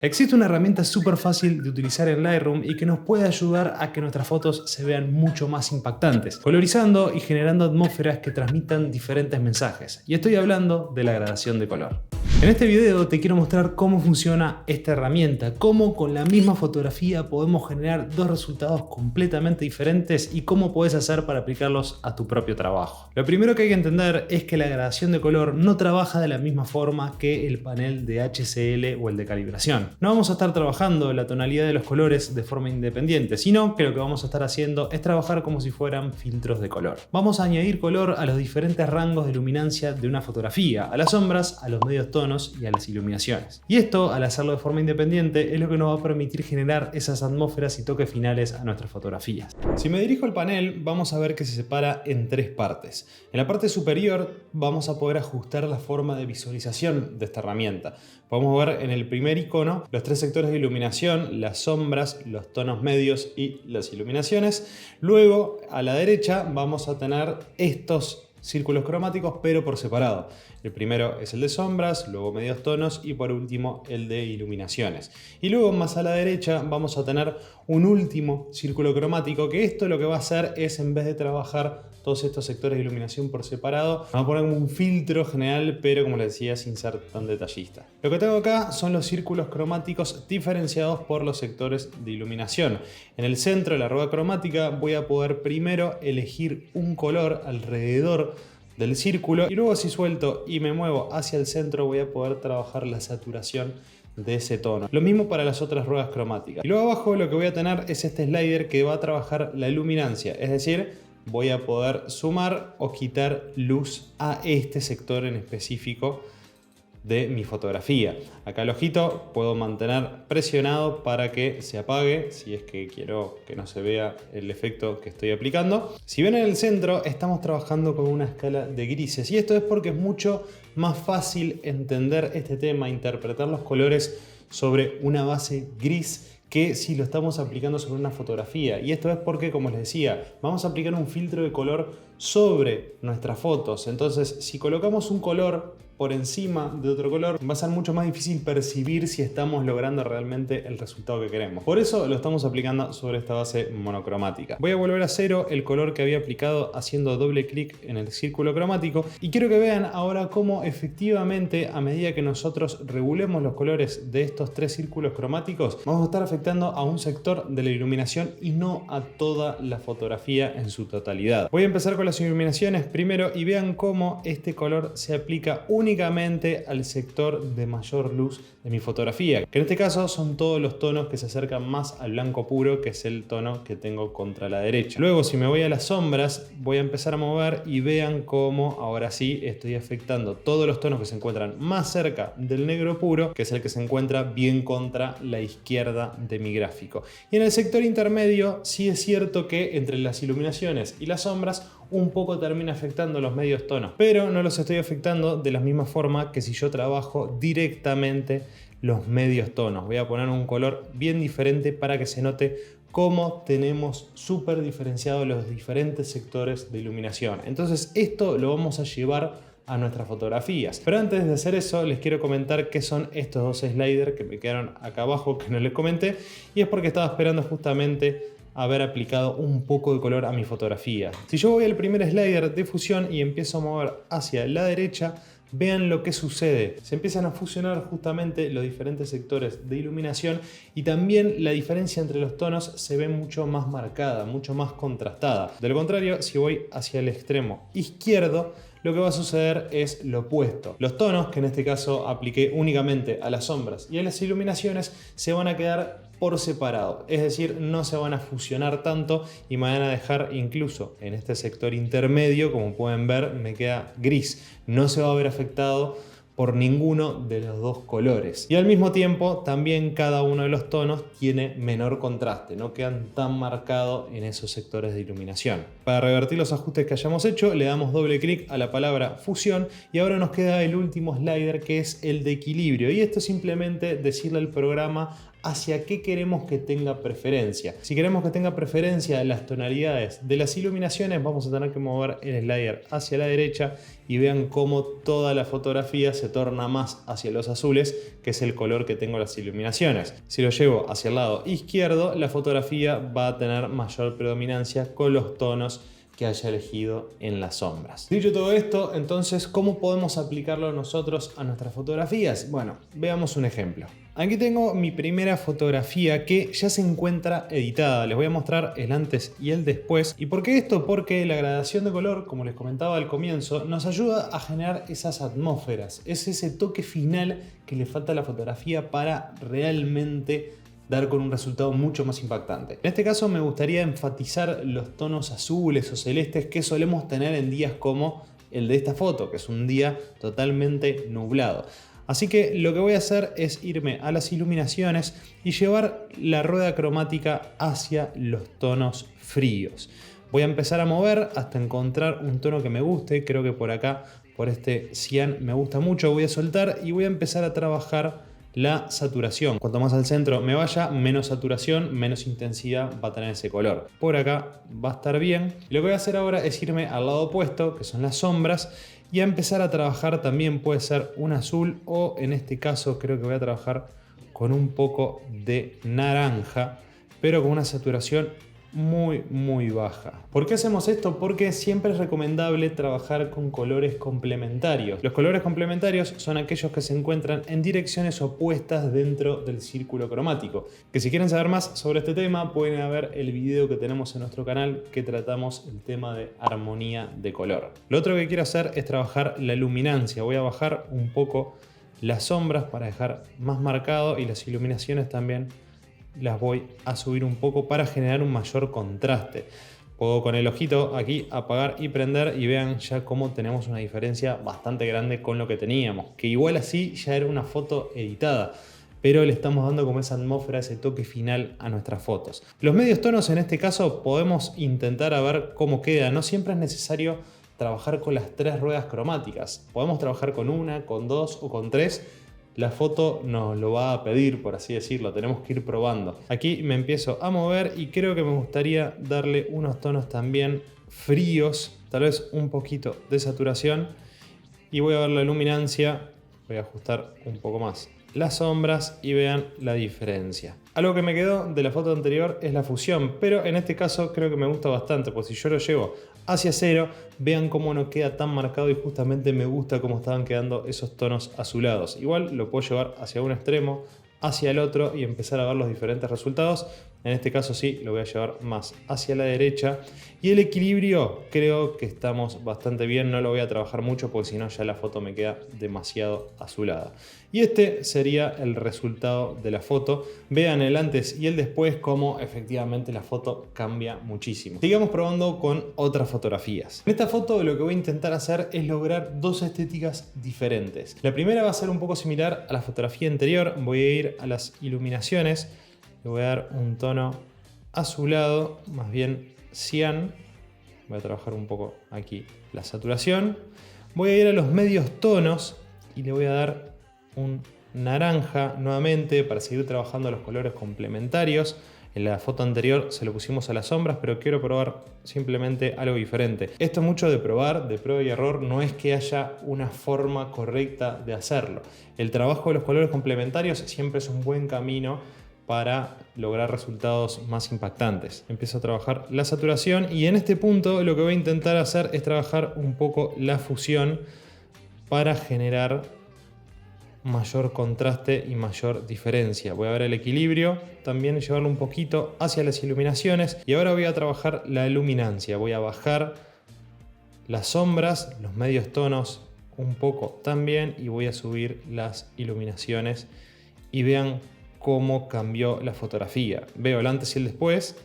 Existe una herramienta súper fácil de utilizar en Lightroom y que nos puede ayudar a que nuestras fotos se vean mucho más impactantes, colorizando y generando atmósferas que transmitan diferentes mensajes. Y estoy hablando de la gradación de color. En este video te quiero mostrar cómo funciona esta herramienta, cómo con la misma fotografía podemos generar dos resultados completamente diferentes y cómo puedes hacer para aplicarlos a tu propio trabajo. Lo primero que hay que entender es que la gradación de color no trabaja de la misma forma que el panel de HCL o el de calibración. No vamos a estar trabajando la tonalidad de los colores de forma independiente, sino que lo que vamos a estar haciendo es trabajar como si fueran filtros de color. Vamos a añadir color a los diferentes rangos de luminancia de una fotografía, a las sombras, a los medios tonos y a las iluminaciones. Y esto, al hacerlo de forma independiente, es lo que nos va a permitir generar esas atmósferas y toques finales a nuestras fotografías. Si me dirijo al panel, vamos a ver que se separa en tres partes. En la parte superior vamos a poder ajustar la forma de visualización de esta herramienta. Podemos ver en el primer icono los tres sectores de iluminación, las sombras, los tonos medios y las iluminaciones. Luego, a la derecha, vamos a tener estos círculos cromáticos, pero por separado. El primero es el de sombras, luego medios tonos y por último el de iluminaciones. Y luego más a la derecha vamos a tener un último círculo cromático, que esto lo que va a hacer es, en vez de trabajar todos estos sectores de iluminación por separado, vamos a poner un filtro general, pero como les decía, sin ser tan detallista. Lo que tengo acá son los círculos cromáticos diferenciados por los sectores de iluminación. En el centro de la rueda cromática voy a poder primero elegir un color alrededor del círculo y luego, si suelto y me muevo hacia el centro, voy a poder trabajar la saturación de ese tono. Lo mismo para las otras ruedas cromáticas. Y luego abajo lo que voy a tener es este slider que va a trabajar la luminancia, es decir, voy a poder sumar o quitar luz a este sector en específico de mi fotografía. Acá el ojito puedo mantener presionado para que se apague si es que quiero que no se vea el efecto que estoy aplicando. Si ven en el centro, estamos trabajando con una escala de grises y esto es porque es mucho más fácil entender este tema, interpretar los colores sobre una base gris, que si lo estamos aplicando sobre una fotografía. Y esto es porque, como les decía, vamos a aplicar un filtro de color sobre nuestras fotos. Entonces, si colocamos un color por encima de otro color, va a ser mucho más difícil percibir si estamos logrando realmente el resultado que queremos. Por eso lo estamos aplicando sobre esta base monocromática. Voy a volver a cero el color que había aplicado haciendo doble clic en el círculo cromático y quiero que vean ahora cómo efectivamente, a medida que nosotros regulemos los colores de estos tres círculos cromáticos, vamos a estar afectando a un sector de la iluminación y no a toda la fotografía en su totalidad. Voy a empezar con las iluminaciones primero y vean cómo este color se aplica únicamente al sector de mayor luz de mi fotografía, que en este caso son todos los tonos que se acercan más al blanco puro, que es el tono que tengo contra la derecha. Luego, si me voy a las sombras, voy a empezar a mover y vean cómo ahora sí estoy afectando todos los tonos que se encuentran más cerca del negro puro, que es el que se encuentra bien contra la izquierda de mi gráfico. Y en el sector intermedio sí es cierto que entre las iluminaciones y las sombras un poco termina afectando los medios tonos, pero no los estoy afectando de la misma forma que si yo trabajo directamente los medios tonos. Voy a poner un color bien diferente para que se note cómo tenemos súper diferenciados los diferentes sectores de iluminación. Entonces esto lo vamos a llevar a nuestras fotografías. Pero antes de hacer eso, les quiero comentar qué son estos dos sliders que me quedaron acá abajo que no les comenté, y es porque estaba esperando justamente haber aplicado un poco de color a mi fotografía. Si yo voy al primer slider de fusión y empiezo a mover hacia la derecha, vean lo que sucede. Se empiezan a fusionar justamente los diferentes sectores de iluminación y también la diferencia entre los tonos se ve mucho más marcada, mucho más contrastada. De lo contrario, si voy hacia el extremo izquierdo, lo que va a suceder es lo opuesto. Los tonos, que en este caso apliqué únicamente a las sombras y a las iluminaciones, se van a quedar por separado, es decir, no se van a fusionar tanto y me van a dejar incluso en este sector intermedio, como pueden ver, me queda gris, no se va a ver afectado por ninguno de los dos colores. Y al mismo tiempo también cada uno de los tonos tiene menor contraste, no quedan tan marcados en esos sectores de iluminación. Para revertir los ajustes que hayamos hecho, le damos doble clic a la palabra fusión y ahora nos queda el último slider, que es el de equilibrio, y esto es simplemente decirle al programa hacia qué queremos que tenga preferencia. Si queremos que tenga preferencia las tonalidades de las iluminaciones, vamos a tener que mover el slider hacia la derecha y vean cómo toda la fotografía se torna más hacia los azules, que es el color que tengo en las iluminaciones. Si lo llevo hacia el lado izquierdo, la fotografía va a tener mayor predominancia con los tonos que haya elegido en las sombras. Dicho todo esto, entonces, ¿cómo podemos aplicarlo nosotros a nuestras fotografías? Bueno, veamos un ejemplo. Aquí tengo mi primera fotografía que ya se encuentra editada. Les voy a mostrar el antes y el después. ¿Y por qué esto? Porque la gradación de color, como les comentaba al comienzo, nos ayuda a generar esas atmósferas. Es ese toque final que le falta a la fotografía para realmente dar con un resultado mucho más impactante. En este caso me gustaría enfatizar los tonos azules o celestes que solemos tener en días como el de esta foto, que es un día totalmente nublado. Así que lo que voy a hacer es irme a las iluminaciones y llevar la rueda cromática hacia los tonos fríos. Voy a empezar a mover hasta encontrar un tono que me guste. Creo que por acá, por este cian, me gusta mucho. Voy a soltar y voy a empezar a trabajar la saturación. Cuanto más al centro me vaya, menos saturación, menos intensidad va a tener ese color. Por acá va a estar bien. Lo que voy a hacer ahora es irme al lado opuesto, que son las sombras, y a empezar a trabajar también puede ser un azul o en este caso creo que voy a trabajar con un poco de naranja, pero con una saturación muy baja. ¿Por qué hacemos esto? Porque siempre es recomendable trabajar con colores complementarios. Los colores complementarios son aquellos que se encuentran en direcciones opuestas dentro del círculo cromático. Que si quieren saber más sobre este tema pueden ver el video que tenemos en nuestro canal que tratamos el tema de armonía de color. Lo otro que quiero hacer es trabajar la luminancia. Voy a bajar un poco las sombras para dejar más marcado y las iluminaciones también las voy a subir un poco para generar un mayor contraste. Puedo con el ojito aquí apagar y prender y vean ya cómo tenemos una diferencia bastante grande con lo que teníamos, que igual así ya era una foto editada, pero le estamos dando como esa atmósfera, ese toque final a nuestras fotos. Los medios tonos en este caso podemos intentar a ver cómo queda. No siempre es necesario trabajar con las 3 ruedas cromáticas. Podemos trabajar con una, con 2 o con 3. La foto nos lo va a pedir, por así decirlo, tenemos que ir probando. Aquí me empiezo a mover y creo que me gustaría darle unos tonos también fríos, tal vez un poquito de saturación. Y voy a ver la luminancia, voy a ajustar un poco más las sombras y vean la diferencia. Algo que me quedó de la foto anterior es la fusión, pero en este caso creo que me gusta bastante, pues si yo lo llevo hacia cero, vean cómo no queda tan marcado y justamente me gusta cómo estaban quedando esos tonos azulados. Igual lo puedo llevar hacia un extremo, hacia el otro y empezar a ver los diferentes resultados. En este caso sí, lo voy a llevar más hacia la derecha. Y el equilibrio creo que estamos bastante bien. No lo voy a trabajar mucho porque si no ya la foto me queda demasiado azulada. Y este sería el resultado de la foto. Vean el antes y el después cómo efectivamente la foto cambia muchísimo. Sigamos probando con otras fotografías. En esta foto lo que voy a intentar hacer es lograr 2 estéticas diferentes. La primera va a ser un poco similar a la fotografía anterior. Voy a ir a las iluminaciones. Le voy a dar un tono azulado, más bien cian. Voy a trabajar un poco aquí la saturación. Voy a ir a los medios tonos y le voy a dar un naranja nuevamente para seguir trabajando los colores complementarios. En la foto anterior se lo pusimos a las sombras, pero quiero probar simplemente algo diferente. Esto es mucho de probar, de prueba y error. No es que haya una forma correcta de hacerlo. El trabajo de los colores complementarios siempre es un buen camino para lograr resultados más impactantes. Empiezo a trabajar la saturación y en este punto lo que voy a intentar hacer es trabajar un poco la fusión para generar mayor contraste y mayor diferencia. Voy a ver el equilibrio, también llevarlo un poquito hacia las iluminaciones y ahora voy a trabajar la luminancia. Voy a bajar las sombras, los medios tonos un poco también y voy a subir las iluminaciones y vean cómo cambió la fotografía. Veo el antes y el después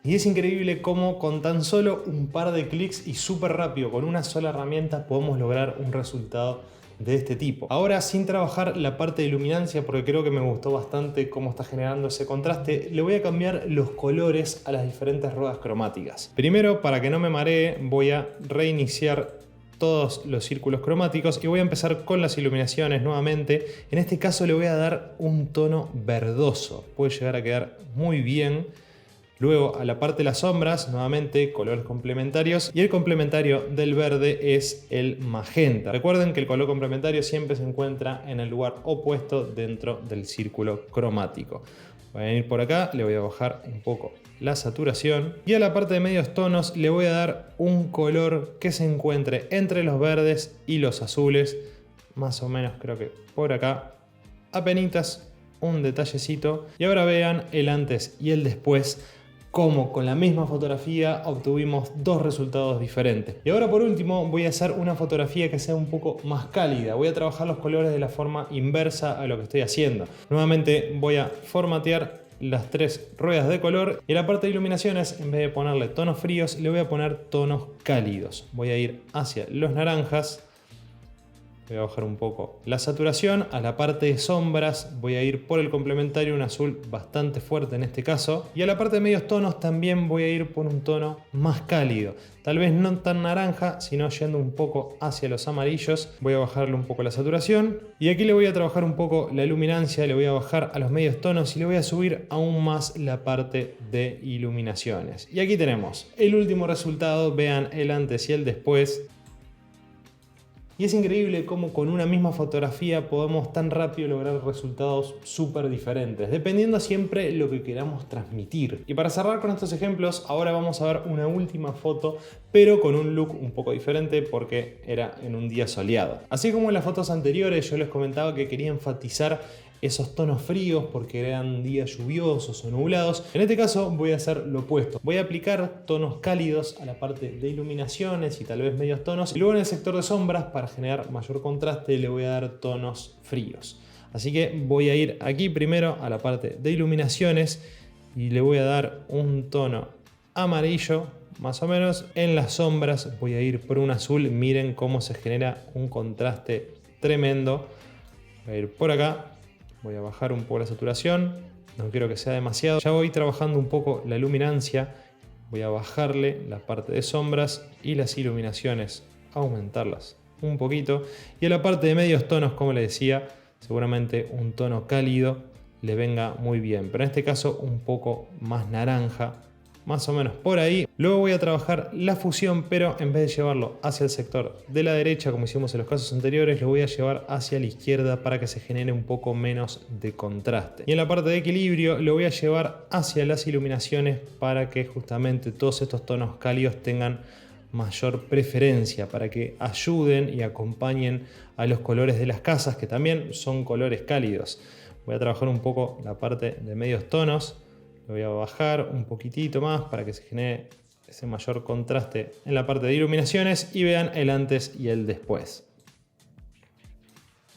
y es increíble cómo con tan solo un par de clics y súper rápido con una sola herramienta podemos lograr un resultado de este tipo. Ahora, sin trabajar la parte de luminancia, porque creo que me gustó bastante cómo está generando ese contraste, le voy a cambiar los colores a las diferentes ruedas cromáticas. Primero, para que no me maree, voy a reiniciar todos los círculos cromáticos y voy a empezar con las iluminaciones nuevamente. En este caso le voy a dar un tono verdoso, puede llegar a quedar muy bien Luego a la parte de las sombras, nuevamente colores complementarios, y el complementario del verde es el magenta. Recuerden que el color complementario siempre se encuentra en el lugar opuesto dentro del círculo cromático. Voy a venir por acá, le voy a bajar un poco la saturación y a la parte de medios tonos le voy a dar un color que se encuentre entre los verdes y los azules, más o menos creo que por acá, apenitas un detallecito. Y ahora vean el antes y el después, como con la misma fotografía obtuvimos dos resultados diferentes. Y ahora por último voy a hacer una fotografía que sea un poco más cálida. Voy a trabajar los colores de la forma inversa a lo que estoy haciendo. Nuevamente voy a formatear las tres ruedas de color y en la parte de iluminaciones, en vez de ponerle tonos fríos, le voy a poner tonos cálidos. Voy a ir hacia los naranjas. Voy a bajar un poco la saturación. A la parte de sombras voy a ir por el complementario, un azul bastante fuerte en este caso. Y a la parte de medios tonos también voy a ir por un tono más cálido. Tal vez no tan naranja, sino yendo un poco hacia los amarillos. Voy a bajarle un poco la saturación. Y aquí le voy a trabajar un poco la luminancia, le voy a bajar a los medios tonos y le voy a subir aún más la parte de iluminaciones. Y aquí tenemos el último resultado. Vean el antes y el después. Y es increíble cómo con una misma fotografía podemos tan rápido lograr resultados súper diferentes, dependiendo siempre lo que queramos transmitir. Y para cerrar con estos ejemplos, ahora vamos a ver una última foto, pero con un look un poco diferente porque era en un día soleado. Así como en las fotos anteriores yo les comentaba que quería enfatizar esos tonos fríos porque eran días lluviosos o nublados. En este caso voy a hacer lo opuesto. Voy a aplicar tonos cálidos a la parte de iluminaciones y tal vez medios tonos. Y luego en el sector de sombras, para generar mayor contraste, le voy a dar tonos fríos. Así que voy a ir aquí primero a la parte de iluminaciones y le voy a dar un tono amarillo, más o menos. En las sombras voy a ir por un azul. Miren cómo se genera un contraste tremendo. Voy a ir por acá. Voy a bajar un poco la saturación, no quiero que sea demasiado. Ya voy trabajando un poco la luminancia, voy a bajarle la parte de sombras y las iluminaciones, aumentarlas un poquito. Y a la parte de medios tonos, como les decía, seguramente un tono cálido le venga muy bien. Pero en este caso un poco más naranja, más o menos por ahí. Luego voy a trabajar la fusión, pero en vez de llevarlo hacia el sector de la derecha, como hicimos en los casos anteriores, lo voy a llevar hacia la izquierda para que se genere un poco menos de contraste. Y en la parte de equilibrio lo voy a llevar hacia las iluminaciones para que justamente todos estos tonos cálidos tengan mayor preferencia, para que ayuden y acompañen a los colores de las casas, que también son colores cálidos. Voy a trabajar un poco la parte de medios tonos. Lo voy a bajar un poquitito más para que se genere ese mayor contraste en la parte de iluminaciones y vean el antes y el después.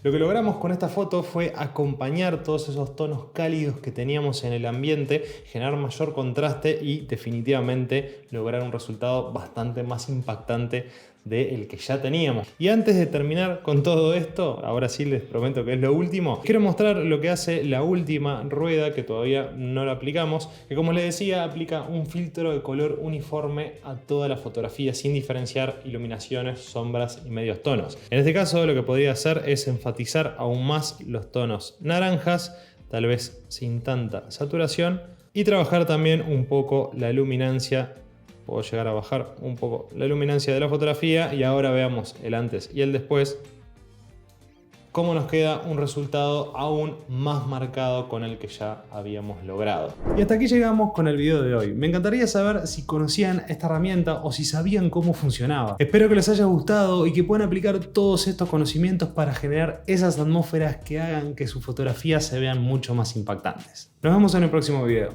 Lo que logramos con esta foto fue acompañar todos esos tonos cálidos que teníamos en el ambiente, generar mayor contraste y definitivamente lograr un resultado bastante más impactante del que ya teníamos. Y antes de terminar con todo esto, ahora sí les prometo que es lo último, quiero mostrar lo que hace la última rueda que todavía no la aplicamos, que como les decía aplica un filtro de color uniforme a toda la fotografía sin diferenciar iluminaciones, sombras y medios tonos. En este caso lo que podría hacer es enfatizar aún más los tonos naranjas, tal vez sin tanta saturación, y trabajar también un poco la luminancia. Puedo llegar a bajar un poco la luminancia de la fotografía y ahora veamos el antes y el después, cómo nos queda un resultado aún más marcado con el que ya habíamos logrado. Y hasta aquí llegamos con el video de hoy. Me encantaría saber si conocían esta herramienta o si sabían cómo funcionaba. Espero que les haya gustado y que puedan aplicar todos estos conocimientos para generar esas atmósferas que hagan que sus fotografías se vean mucho más impactantes. Nos vemos en el próximo video.